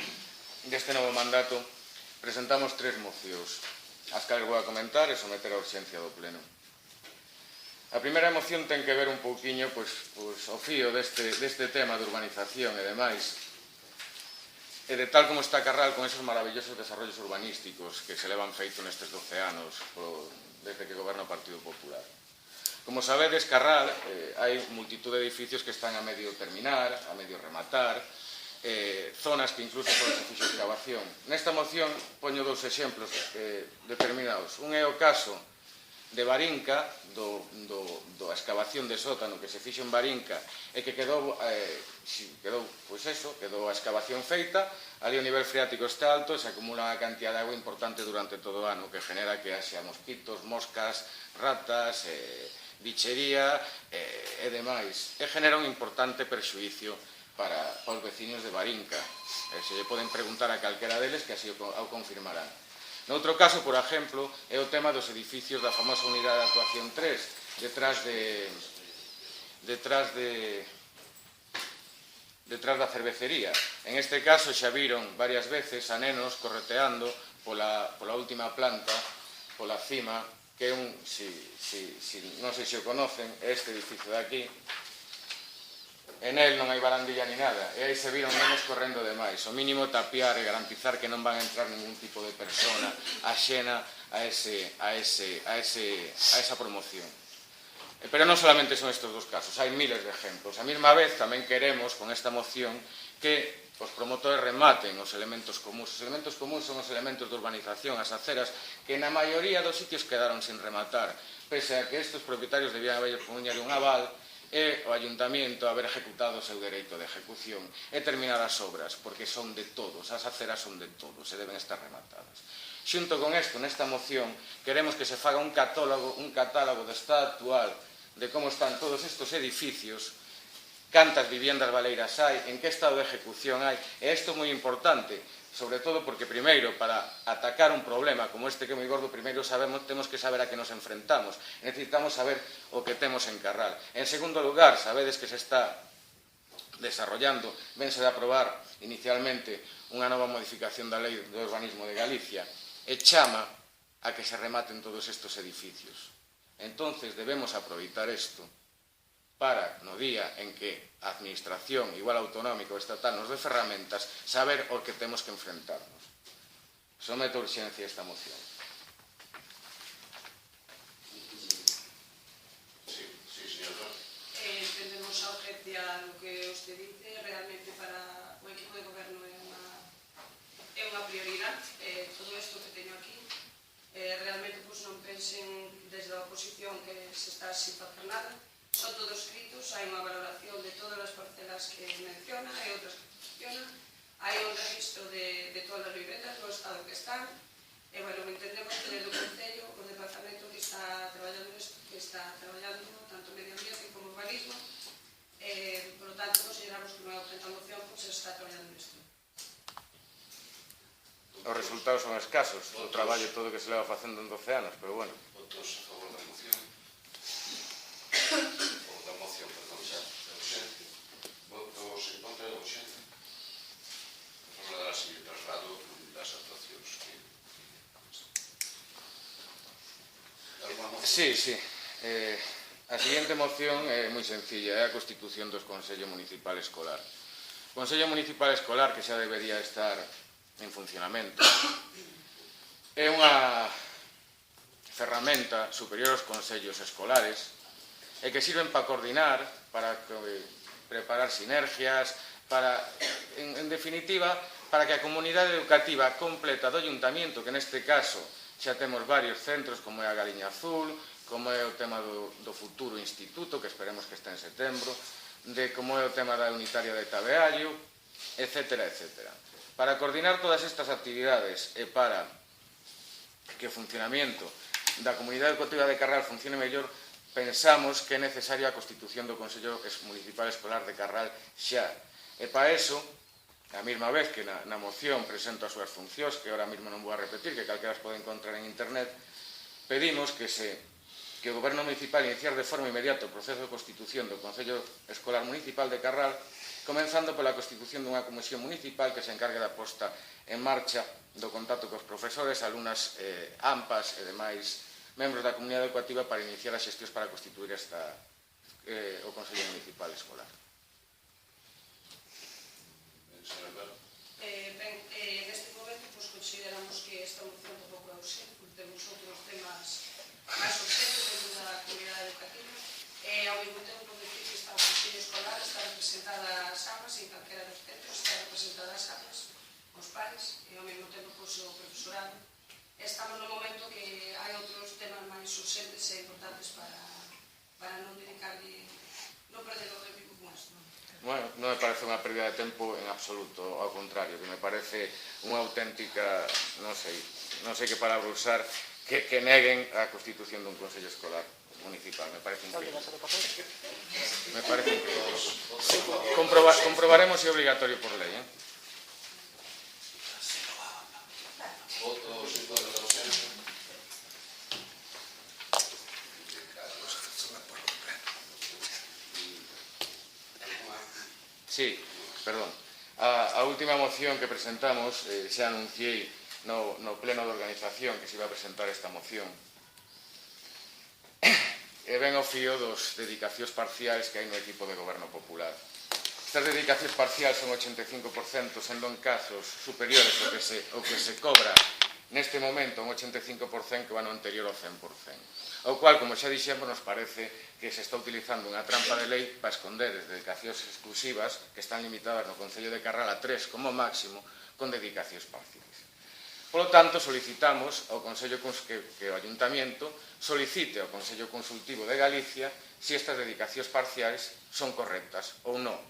deste novo mandato, presentamos 3 mocións. as cales vou a comentar e someter a urxencia do pleno. A primeira moción ten que ver un pouquiño o fío deste tema de urbanización e demais, e de tal como está Carral con esos maravillosos desarrollos urbanísticos que se levan feito nestes 12 anos desde que goberna o Partido Popular. Como sabedes, Carral hai multitud de edificios que están a medio terminar, a medio rematar, zonas que incluso só se fixo excavación. Nesta moción poño dous exemplos determinados. Un é o caso de Barinca, da excavación de sótano que se fixo en Barinca e que quedou a excavación feita, ali o nivel freático está alto e se acumula unha cantidad de agua importante durante todo o ano que genera que haxa mosquitos, moscas, ratas, bichería e demais. E genera un importante perxuicio para os veciños de Barinca. Se lle poden preguntar a calquera deles que así o confirmarán. Noutro caso, por exemplo, é o tema dos edificios da famosa unidade de actuación 3, detrás da cervecería. En este caso xa viron varias veces a nenos correteando pola última planta, pola cima, que é non sei se o conocen, é este edificio de aquí. En él non hai barandilla ni nada, e aí se viron nenos correndo demais. O mínimo tapiar e garantizar que non van a entrar ningún tipo de persona axena a esa promoción. Pero non solamente son estes dos casos, hai miles de exemplos. A mesma vez tamén queremos, con esta moción, que os promotores rematen os elementos comuns. Os elementos comuns son os elementos de urbanización, as aceras, que na maioría dos sitios quedaron sin rematar, pese a que estes propietarios debían haber poñer un aval e o Ayuntamiento haber ejecutado o seu dereito de ejecución e terminar as obras, porque son de todos, as aceras son de todos e deben estar rematadas. Xunto con isto, nesta moción, queremos que se faga un catálogo do estado actual de como están todos estes edificios, cantas viviendas baleiras hai, en que estado de ejecución hai, e isto é moi importante, sobre todo porque, primeiro, para atacar un problema como este que é moi gordo, primeiro temos que saber a que nos enfrentamos. Necesitamos saber o que temos en Carral. En segundo lugar, sabedes que se está desarrollando, vense de aprobar inicialmente unha nova modificación da Lei do Urbanismo de Galicia e chama a que se rematen todos estes edificios. Entonces, debemos aproveitar isto para, no día en que a administración, igual autonómica ou estatal, nos dé ferramentas, saber o que temos que enfrentarnos. Someto a urxencia esta moción. Sí, señor. Entendemos a urgencia lo que usted dice, realmente para o equipo de goberno é unha prioridade, todo isto que teño aquí. Realmente non pensen desde a oposición que se está sin facer nada. Son todos escritos, hai unha valoración de todas as parcelas que menciona e outras que menciona, hai un registro de todas as vivendas no estado que están, e, bueno, entendemos que desde o Concello, o departamento que está traballando isto, que está traballando tanto medio ambiente como urbanismo, por lo tanto, consideramos que non é urgente a moción, pois se está traballando isto. Os resultados son escasos, o traballo todo que se leva facendo en 12 anos, pero bueno. Votos a favor da moción. Ou da moción, perdón, xa, da urxencia. Votos en contra da urxencia. Vamos a dar así o traslado das actuacións. Alguna moción? Sí. A seguinte moción é moi sencilla, é a constitución do Consello Municipal Escolar. O Consello Municipal Escolar, que xa debería estar en funcionamento, é unha ferramenta superior aos consellos escolares e que sirven para coordinar, para preparar sinergias, en definitiva, para que a comunidade educativa completa do Ayuntamiento, que neste caso xa temos varios centros, como é a Galiña Azul, como é o tema do futuro instituto, que esperemos que este en setembro, de como é o tema da unitaria de Tabeallo, etcétera. Para coordinar todas estas actividades e para que o funcionamento da comunidade educativa de Carral funcione mellor, pensamos que é necesaria a constitución do Consello Municipal Escolar de Carral xa. E para eso, a mesma vez que na moción presento as súas funcións, que ahora mesmo non vou a repetir, que calquera as pode encontrar en internet, pedimos que o Goberno Municipal iniciar de forma inmediata o proceso de constitución do Consello Escolar Municipal de Carral, comenzando pola constitución dunha comisión municipal que se encargue da posta en marcha do contacto cos profesores, alumnas, AMPAs e demais membros da comunidade educativa para iniciar as xestións para constituir o Consello Municipal Escolar. Neste momento, consideramos que esta moción tampouco é urgente, porque temos outros temas máis urgentes dentro da comunidade educativa, e ao mesmo tempo decir que está o Consello Escolar, está representada as AMAs, en calquera dos centros, está representada as AMAs, os pares, e ao mesmo tempo o profesorado. Estamos no momento que hai outros temas máis urgentes e importantes para non dedicarle, non perder o tempo con isto. Bueno, non me parece unha pérdida de tempo en absoluto, ao contrario, que me parece unha auténtica, non sei que palabra usar, que neguen a constitución dun Consello Escolar Municipal. Me parece increíble. Me parece increíble. Comprobaremos se é obligatorio por lei, Votos en contra da ausencia. Sí, perdón. A última moción que presentamos, xa anunciei no pleno de organización que se iba a presentar esta moción, e ven ao fío dos dedicacións parciais que hai no equipo de Goberno Popular. Estas dedicacións parciais son 85%, sendo en casos superiores ao que se cobra neste momento un 85% que o ano anterior ao 100%. O cual, como xa dixemos, nos parece que se está utilizando unha trampa de lei para esconder as dedicacións exclusivas que están limitadas no Concello de Carral a 3 como máximo con dedicacións parciais. Por lo tanto, solicitamos ao Consello que o Ayuntamiento solicite ao Consello Consultivo de Galicia se estas dedicacións parciais son correctas ou non.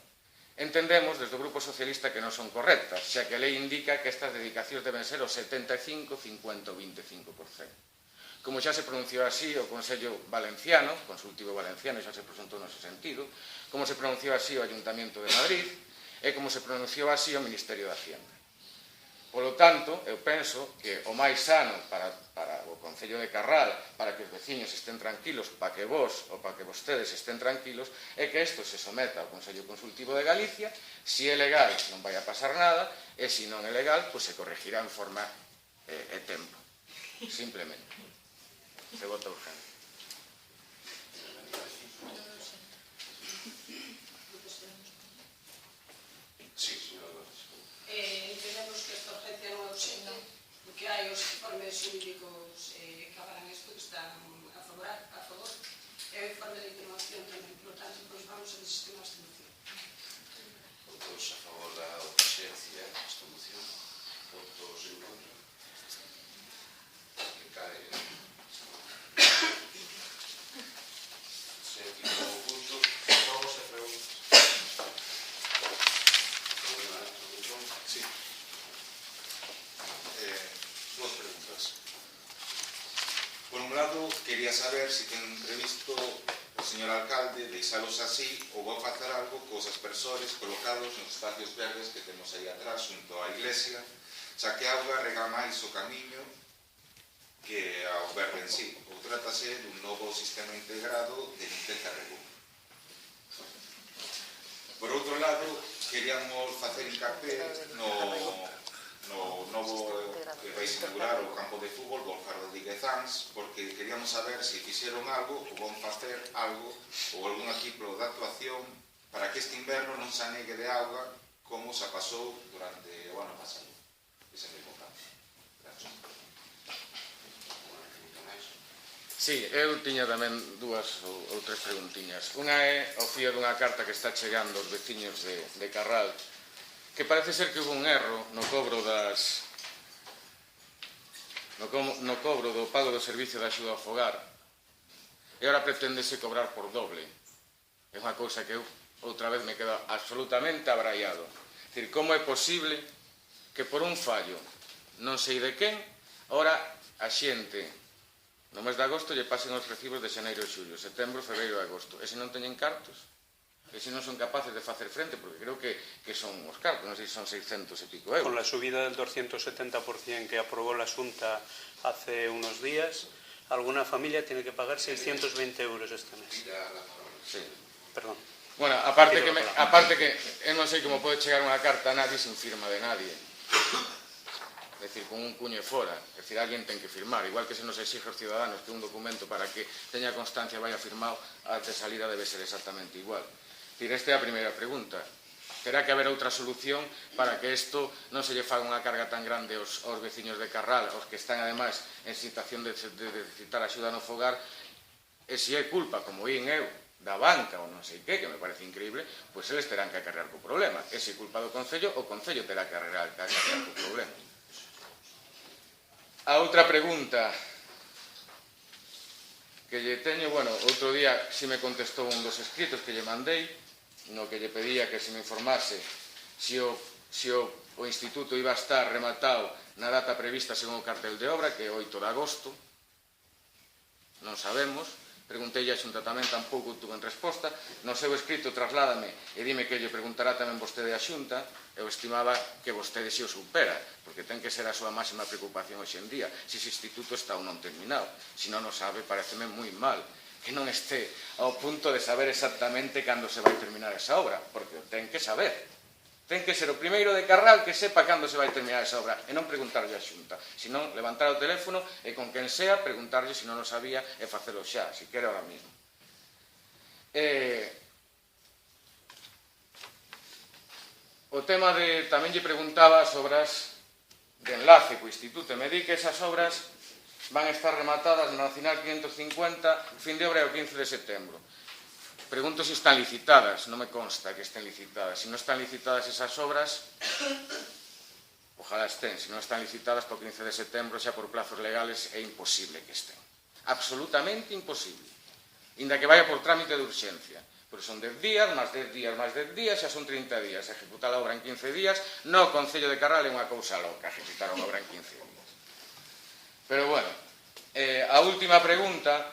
Entendemos desde o Grupo Socialista que non son correctas, xa que a lei indica que estas dedicacións deben ser o 75, 50 ou 25%. Como xa se pronunciou así o Consello Valenciano, Consultivo Valenciano, xa se presentou nese sentido, como se pronunciou así o Ayuntamiento de Madrid e como se pronunciou así o Ministerio de Hacienda. Polo tanto, eu penso que o máis sano para o Concello de Carral, para que os veciños estén tranquilos, para que vos ou para que vostedes estén tranquilos, é que isto se someta ao Consello Consultivo de Galicia. Se é legal non vai a pasar nada, e se non é legal, pois se corregirá en forma e tempo. Simplemente. Se vota urgente. Entendemos que esta urgencia non é urgente, porque hai os informes xurídicos que avalan isto que están a favor, e o informe de intimación tamén, por tanto, vamos a desistir a abstención. Votos a favor da urgencia desta moción. Votos en contra. Que cae. Sétimo punto. Vamos a preguntas. Sí. Dos preguntas. Por un lado, quería saber si ten previsto o señor alcalde deixalos así ou vai facer algo cos aspersores colocados nos espacios verdes que temos aí atrás junto á iglesia, xa que a auga rega máis o camiño que ao verde en sí, ou trátase dun novo sistema integrado de limpeza e rego. Por outro lado, queríamos facer hincapié no novo que vai inaugurar o campo de fútbol do Alfaro de Guezans, porque queríamos saber se fixeron algo ou vão facer algo ou algún equipo de actuación para que este inverno non se anegue de auga como se pasou durante o ano pasado. Ese mesmo campo. Gracias. Sí, eu tiña tamén dúas ou tres preguntiñas. Unha é ao fío dunha carta que está chegando aos veciños de Carral, que parece ser que houve un erro no cobro do pago do servicio de axuda ao fogar, e agora preténdese cobrar por doble. É unha cousa que eu outra vez me quedo absolutamente abraiado. É dicir, como é posible que por un fallo non sei de quen, ora a xente no mes de agosto lle pasen os recibos de xaneiro e xullo, setembro, febreiro e agosto, e se non teñen cartos? E se non son capaces de facer frente, porque creo que son os cartos, non sei se son 600 e pico euros. Con la subida del 270% que aprobó la Xunta hace unos días, alguna familia tiene que pagar 620 euros este mes. Sí. Perdón. Bueno, aparte que eu non sei como pode chegar unha carta a nadie sin firma de nadie. É é dicir, con un cuño fora, é dicir, alguén ten que firmar, igual que se nos exige aos ciudadanos que un documento para que teña constancia vaya firmado, a de salida debe ser exactamente igual. É dicir, esta é a primeira pregunta. Terá que haber outra solución para que isto non se lle faga unha carga tan grande aos veciños de Carral, aos que están, ademais, en situación de necesitar axuda no fogar, e se é culpa, como vin eu, da banca ou non sei que me parece increíble, pois eles terán que acarrear co problema. E se é culpa do Concello, o Concello terá que acarrear co problema. A outra pregunta que lle teño, bueno, outro día si me contestou un dos escritos que lle mandei, no que lle pedía que se me informase se o instituto iba a estar rematado na data prevista según o cartel de obra, que é 8 de agosto, non sabemos. Preguntei a Xunta tamén, tampouco tuve en resposta. No seu escrito trasládame e dime que lle preguntará tamén vostede a Xunta. Eu estimaba que vostede se o supera, porque ten que ser a súa máxima preocupación hoxe en día, se ese instituto está ou non terminado. Se non o sabe, pareceme moi mal que non este ao punto de saber exactamente cando se vai terminar esa obra, porque ten que saber. Ten que ser o primeiro de Carral que sepa cando se vai terminar esa obra e non preguntarlle a Xunta. Se non, levantar o teléfono e con quen sea preguntarlle se non o sabía e facelo xa, se quere ahora mismo. O tema de, tamén lle preguntaba as obras de enlace co instituto, e me di que esas obras van a estar rematadas na Nacional 550, fin de obra é o 15 de setembro. Pregunto se están licitadas, non me consta que estén licitadas. Se non están licitadas esas obras, ojalá estén. Se non están licitadas para o 15 de setembro, xa por plazos legales, é imposible que estén. Absolutamente imposible. Inda que vaya por trámite de urxencia. Pero son 10 días, máis 10 días, máis 10 días, xa son 30 días. Ejecutar a obra en 15 días, no, o Concello de Carral é unha cousa loca, ejecutar a obra en 15 días. Pero bueno, a última pregunta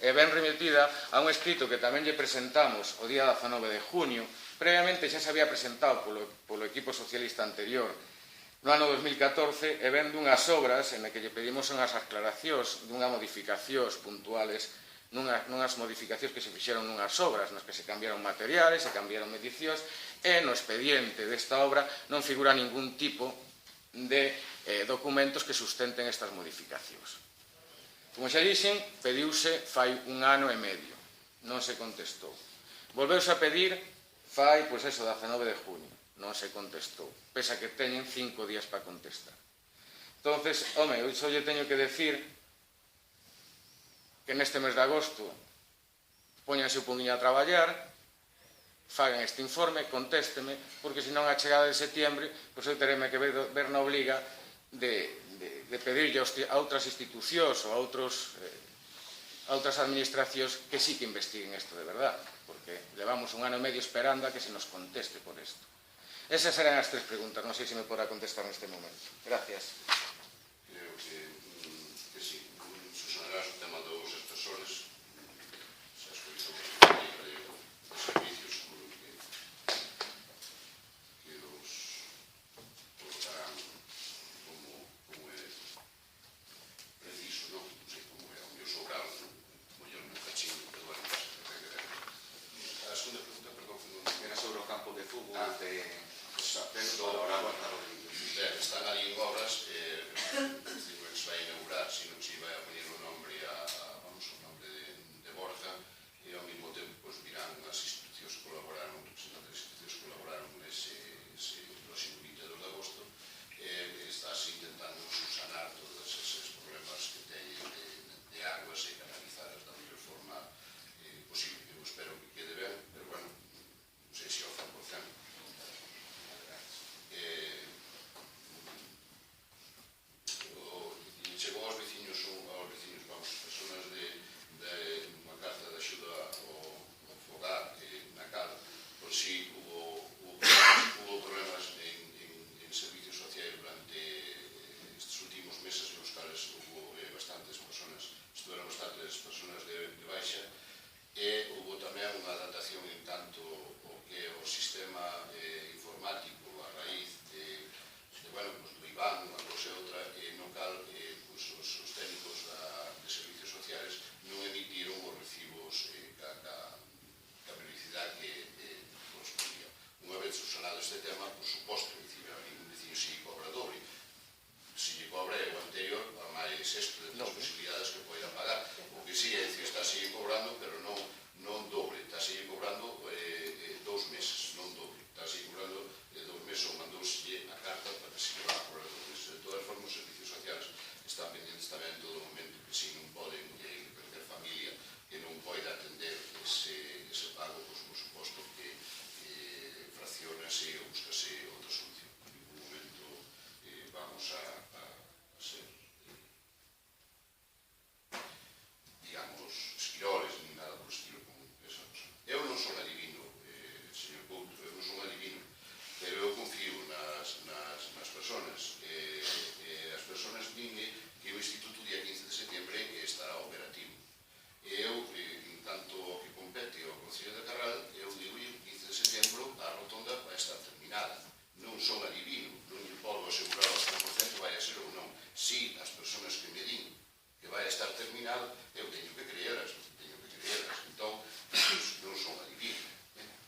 é ben remetida a un escrito que tamén lle presentamos o día 19 de junio. Previamente xa se había presentado polo equipo socialista anterior no ano 2014 e ven dunhas obras en que lle pedimos unhas aclaracións, dunhas modificacións puntuales, nunhas modificacións que se fixeron nunhas obras nas que se cambiaron materiales, se cambiaron medicións, e no expediente desta obra non figura ningún tipo de documentos que sustenten estas modificacións. Como xa dixen, pediuse fai un ano e medio, non se contestou. Volveuse a pedir fai, pois eso, 19 de junio, non se contestou, pese a que teñen 5 días para contestar. Entonces, home, eu só lle teño que decir que neste mes de agosto póñanse un poquinho a traballar, fagan este informe, contésteme, porque senón a chegada de setiembre, pois eu tereme que ver na obliga de pedirlle a outras institucións ou a outras administracións que sí que investiguen isto de verdad, porque levamos un ano e medio esperando a que se nos conteste por isto. Esas eran as 3 preguntas, non sei se me podrá contestar neste momento. Gracias. Creo que sí. Susanarás o tema dos expresores, se has escrito os servicios, seguro que os colocarán como é preciso, non? Non sei como é o meu sobral, como eu no cachín, pero bueno, a segunda pregunta, perdón, Era sobre o campo de fútbol de están ali en obras, terminal, eu teño que creeras. Entón, non son adivinos.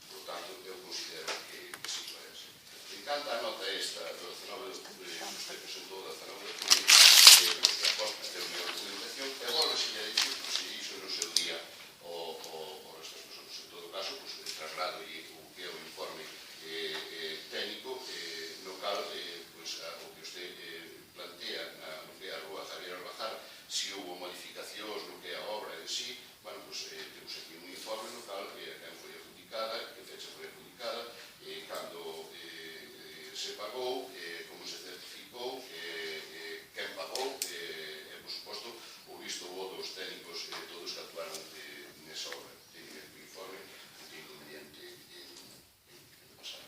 Por tanto, eu considero que sí lo é así. Me encanta a nota esta do 19 de octubre, que usted presentou do 19 de octubre, que aposta ter unha documentación, e agora se lle dicir, se iso no seu día o resto das persoas. En todo caso, traslado o que é o informe técnico, no cal, o que usted plantea no que é a rúa Javier Albajar, se houve modificacións no que é a obra en sí, bueno, temos aquí un informe no cal quen foi adjudicada, que fecha foi adjudicada, cando se pagou, como se certificou, quen pagou, e, por suposto, o visto bo dos técnicos todos que actuaron nesa obra. Ten o informe, ten inconveniente en pasar.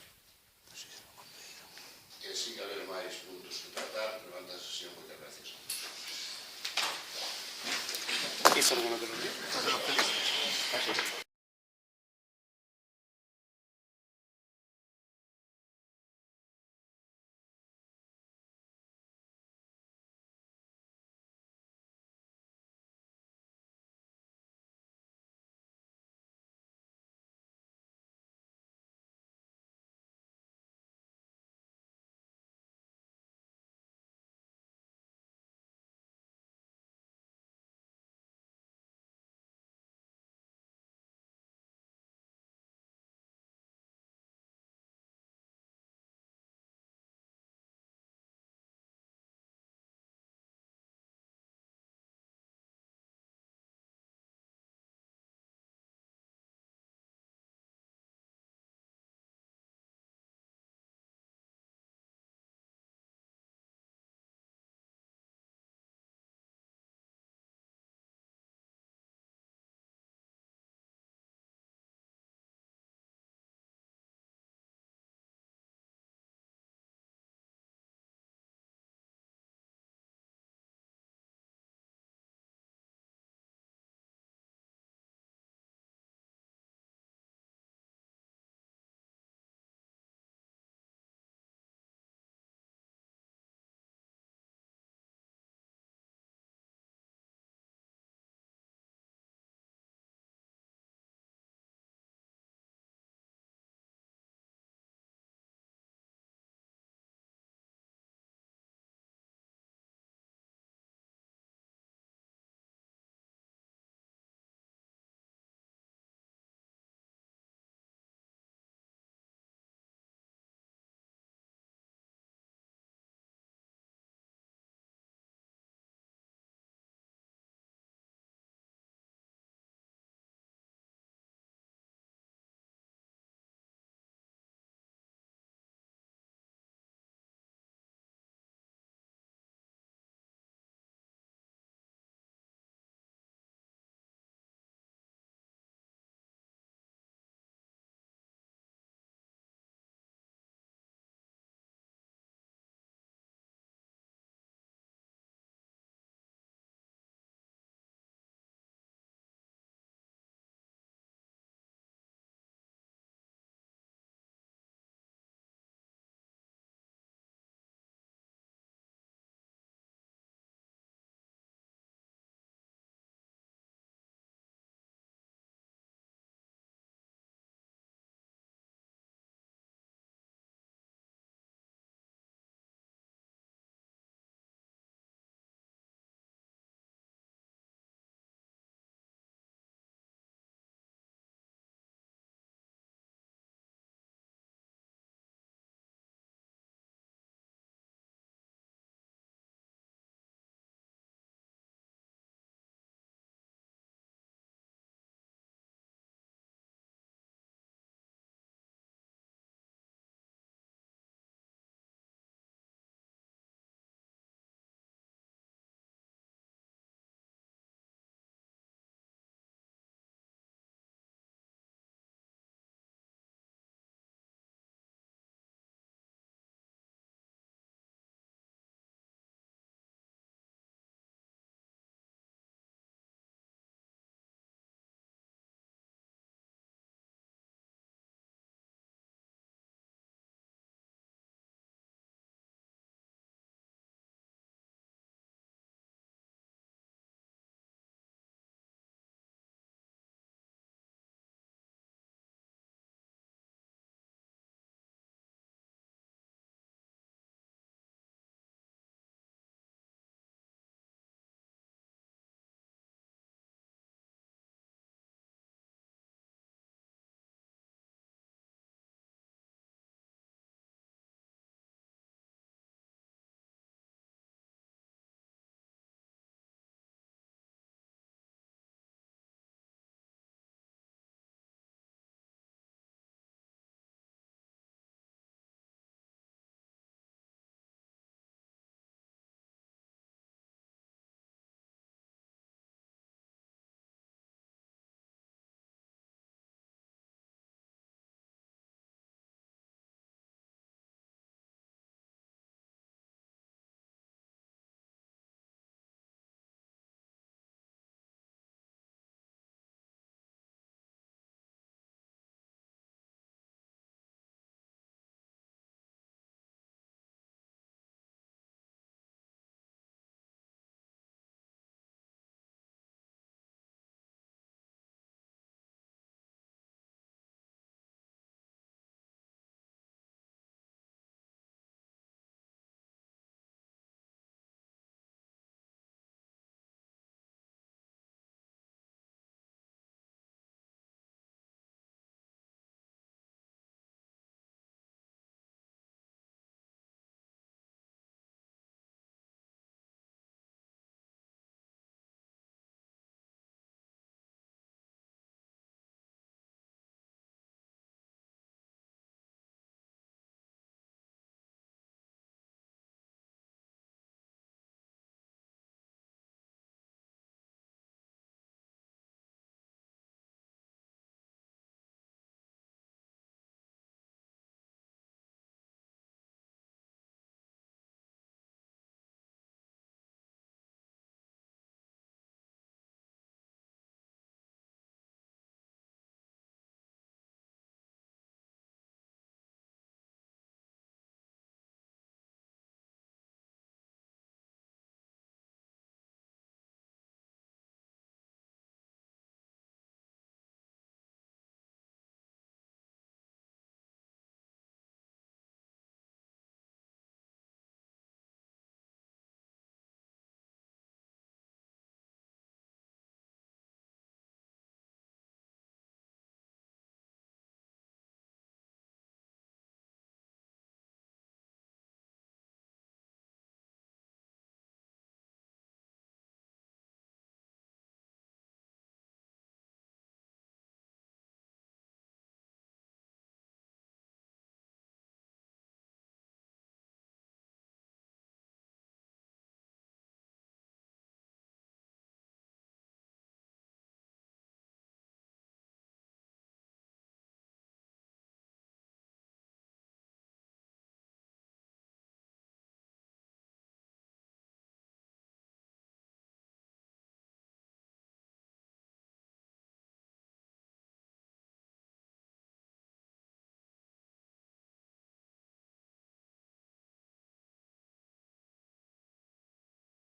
Que siga a haber máis puntos que tratar, levanta a sesión, moitas gracias. ¿Y por qué no te lo digo?